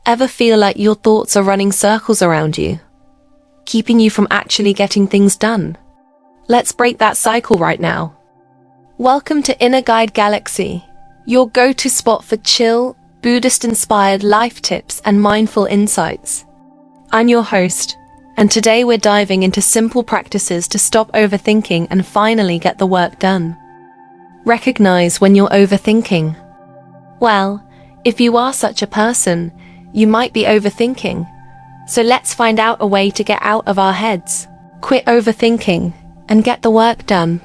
Ever feel like your thoughts are running circles around you, keeping you from actually getting things done? Let's break that cycle right now. Welcome to Inner Guide Galaxy, your go-to spot for chill, Buddhist-inspired life tips and mindful insights. I'm your host, and today we're diving into simple practices to stop overthinking and finally get the work done. Recognize when you're overthinking. Well, if you are such a person, you might be overthinking. So let's find out a way to get out of our heads. Quit overthinking and get the work done.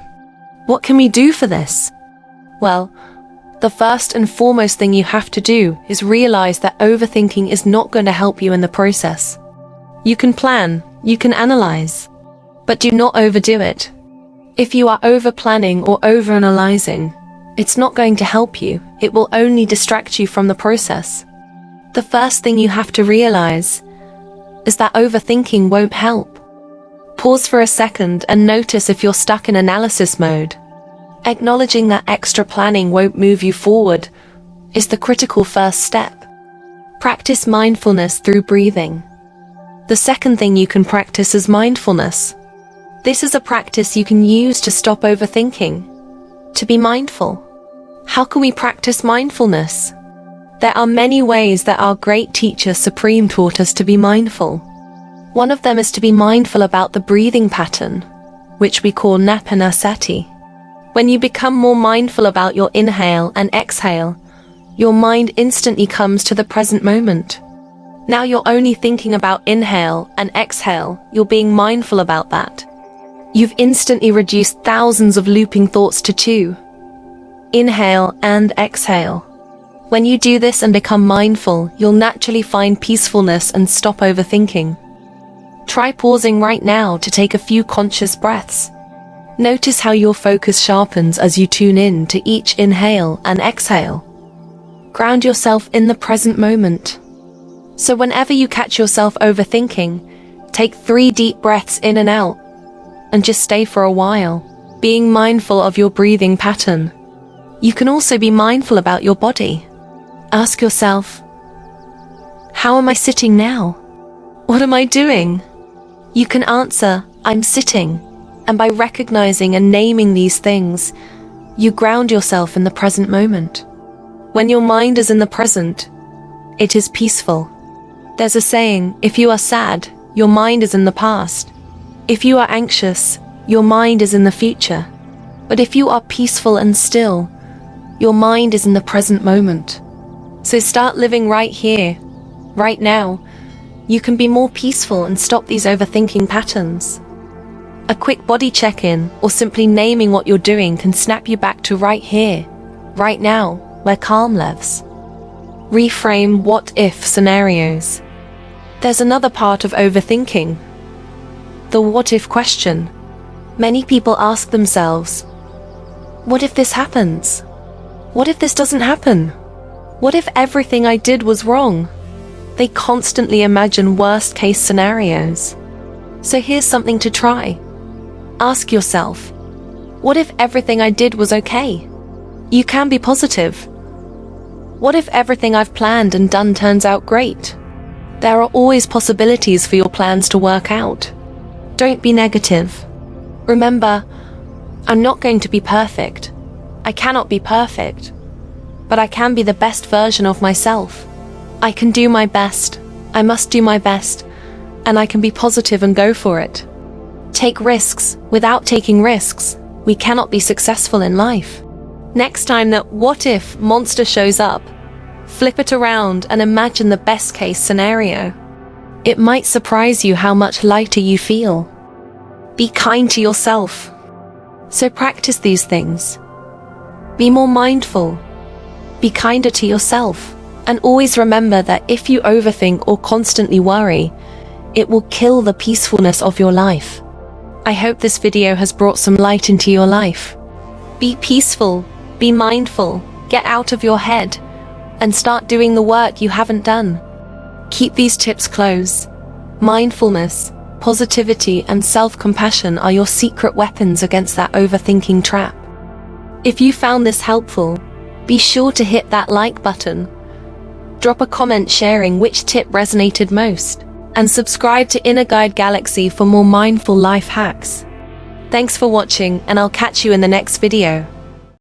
What can we do for this? Well, the first and foremost thing you have to do is realize that overthinking is not going to help you in the process. You can plan, you can analyze, but do not overdo it. If you are over-planning or over-analyzing, it's not going to help you. It will only distract you from the process. The first thing you have to realize is that overthinking won't help. Pause for a second and notice if you're stuck in analysis mode. Acknowledging that extra planning won't move you forward is the critical first step. Practice mindfulness through breathing. The second thing you can practice is mindfulness. This is a practice you can use to stop overthinking, to be mindful. How can we practice mindfulness? There are many ways that our great teacher Supreme taught us to be mindful. One of them is to be mindful about the breathing pattern, which we call Ānāpānasati. When you become more mindful about your inhale and exhale, your mind instantly comes to the present moment. Now you're only thinking about inhale and exhale, you're being mindful about that. You've instantly reduced thousands of looping thoughts to 2. Inhale and exhale. When you do this and become mindful, you'll naturally find peacefulness and stop overthinking. Try pausing right now to take a few conscious breaths. Notice how your focus sharpens as you tune in to each inhale and exhale. Ground yourself in the present moment. So whenever you catch yourself overthinking, take 3 deep breaths in and out, and just stay for a while, being mindful of your breathing pattern. You can also be mindful about your body. Ask yourself, how am I sitting now? What am I doing? You can answer, I'm sitting, and by recognizing and naming these things, you ground yourself in the present moment. When your mind is in the present, it is peaceful. There's a saying, if you are sad, your mind is in the past. If you are anxious, your mind is in the future. But if you are peaceful and still, your mind is in the present moment. So start living right here, right now. You can be more peaceful and stop these overthinking patterns. A quick body check-in or simply naming what you're doing can snap you back to right here, right now, where calm lives. Reframe what-if scenarios. There's another part of overthinking, the what-if question. Many people ask themselves, what if this happens? What if this doesn't happen? What if everything I did was wrong? They constantly imagine worst-case scenarios. So here's something to try. Ask yourself, what if everything I did was okay? You can be positive. What if everything I've planned and done turns out great? There are always possibilities for your plans to work out. Don't be negative. Remember, I'm not going to be perfect. I cannot be perfect. But I can be the best version of myself. I can do my best. I must do my best. And I can be positive and go for it. Take risks. Without taking risks, we cannot be successful in life. Next time that what-if monster shows up, flip it around and imagine the best-case scenario. It might surprise you how much lighter you feel. Be kind to yourself. So practice these things. Be more mindful. Be kinder to yourself. And always remember that if you overthink or constantly worry, it will kill the peacefulness of your life. I hope this video has brought some light into your life. Be peaceful, be mindful, get out of your head, and start doing the work you haven't done. Keep these tips close. Mindfulness, positivity, and self-compassion are your secret weapons against that overthinking trap. If you found this helpful, be sure to hit that like button. drop a comment sharing which tip resonated most. And subscribe to Inner Guide Galaxy for more mindful life hacks. Thanks for watching, and I'll catch you in the next video.